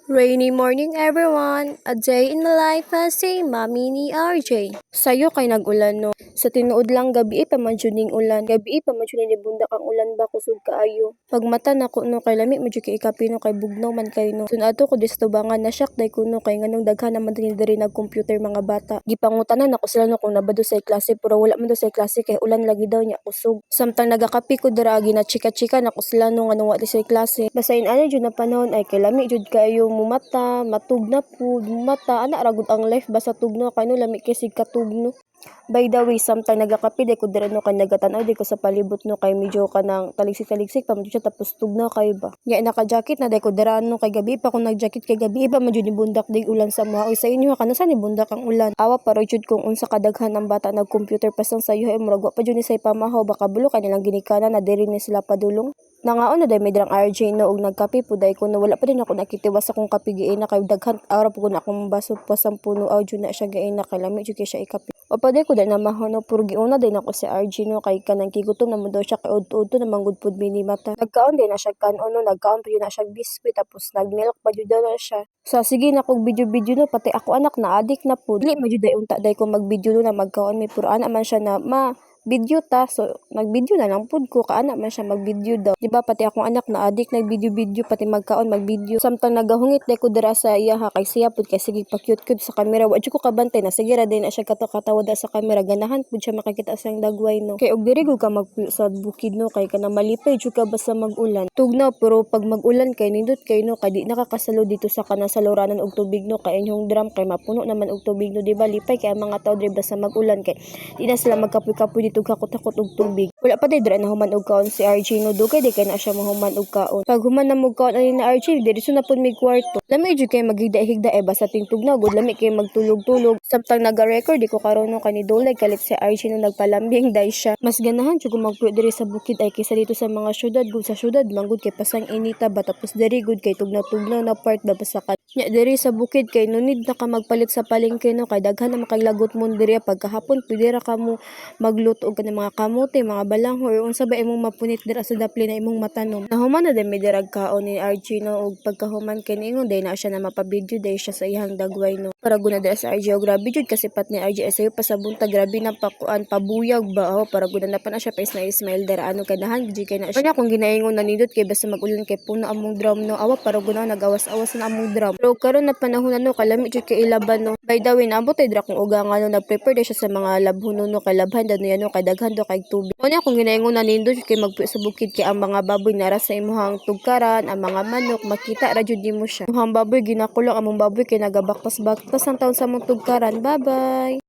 Rainy morning everyone! A day in the life as si Mami ni RJ. Sayo kay nag-ulan no. Sa tinuod lang gabi pa man jud ning ulan. Gabi pa man jud ni bundak ang ulan ba kusog kaayo. Pag mata nako no kay lami mo jud kay ikapino kay bugnaw man kay no. Sun ato ko distubangan na shock day kuno kay nganong daghan naman din diri nag-computer mga bata. Gipangutanan ako sila no kung nabado sa klase pero wala man daw sa klase kay ulan lagi daw nya kusog. Samtang nagakapi ko dira agi na chika-chika nako sila no nganong wala sa klase. Basahin ano jud na panahon ay kay lami jud kayo mumata, matug na pud, mata, ana ragud ang life basta tugno kay no lami kay sig katugno. By the way, samtang nagakapi di ko dira no kay nagatanaw di ko sa palibot no kay medyo kanang taligsik-taligsik pa man siya tapos tugnaw kay ba. Ya naka-jacket na di ko dira no kay gabi pa ko nag-jacket kay gabi pa man jud ni bundak dig ulan sa mga. Oy sa inyo kana sa ni bundak ang ulan. Awa para jud kung unsa kadaghan ang bata nag-computer pa sang sayo ay murag wa pa jud ni say pamahaw baka bulo kay nilang ginikanan na diri ni sila padulong. Nangaon na day may drang RJ no og nagkape puday ko no wala pa din ako nakitiwas akong kape giina kay daghan ara po na akong baso pa sa puno audio na siya giina kay lami jud kay siya ikape. O pa ko da na mahono puro giuna din ako si RJ no kay kanang kigutom na mo daw siya kay udto na manggod pud mini mata. Nagkaon din na siya kanon no nagkaon pa yun na siya biscuit tapos nagmilk pa jud na siya. So sige na kog video no pati ako anak na adik na pud. Dili ma jud day unta day ko mag-video no na magkaon may puro ana man siya na ma video ta so nag-video na lang pud ko kaana man siya mag-video daw di ba pati akong anak na adik nag-video pati magkaon mag-video samtang nagahungit day ko dira sa iya ha kay siya pud kay sige pa cute sa camera wa jud ko kabantay na sige ra din na siya katawa da sa camera ganahan pud siya makakita siyang dagway no kay og diri gud ka magpuyo sa bukid no kay kana malipay jud ka basta mag-ulan tugnaw pero pag mag-ulan kay nindot kay no kay di nakakasalo dito sa kana saluranan og tubig no kay inyong drum kay mapuno naman og tubig no di ba lipay kay ang mga tao diri basta mag-ulan kay di na sila magkapoy-kapoy dito kakot-kakot og tubig. Wala pa dira na human og kaon si RJ no dugay di kay na siya mahuman og kaon. Pag human na mo kaon ani na RJ diri na pud may kwarto. Lami jud kay maghigda-higda basta ting tugnaw gud lami kay magtulog-tulog. Samtang naga-record di ko karon no kani dulay kalit si RJ no nagpalambing day siya. Mas ganahan jud ko magpuyo diri sa bukid ay kaysa dito sa mga syudad gud sa syudad manggod kay pasang inita ba tapos diri gud kay tugnaw-tugnaw na part ba basta nya diri sa bukid kay no need na ka magpalit sa palengke no kay daghan na makaglagot mo diri pagkahapon pwede ra ka mo magluto og kanang mga kamote mga balanghor or unsa ba imong mapunit dira sa dapli na imong matanom nahuman na din may dirag kaon ni RJ no og pagkahuman kay niingon day na siya na mapabidyo day siya sa iyang dagway no para guna dira sa RJ og grabe jud kasi pat ni RJ sayo pa sa buntag grabe na pakuan pabuyag ba para guna na pa na siya pa na smile dira ano kay dahan jud kay na siya kung ginaingon na nindot kay basta magulan kay puno among drum no awa para guna nagawas-awas na among drum pero karon na panahon no kalami jud kay ilaban no by the way naabot ay dira kung ugangan no nag-prepare day siya sa mga labhuno no kay labhan daw no kay daghan do kay tubig. Unya kung ginaingon na nindot kay magpuyo sa bukid kay ang mga baboy nara sa imuhang tugkaran, ang mga manok makita ra jud nimo siya. Imuhang baboy ginakulong among baboy kay nagabaktas-baktas ang taon sa mong tugkaran. Bye-bye.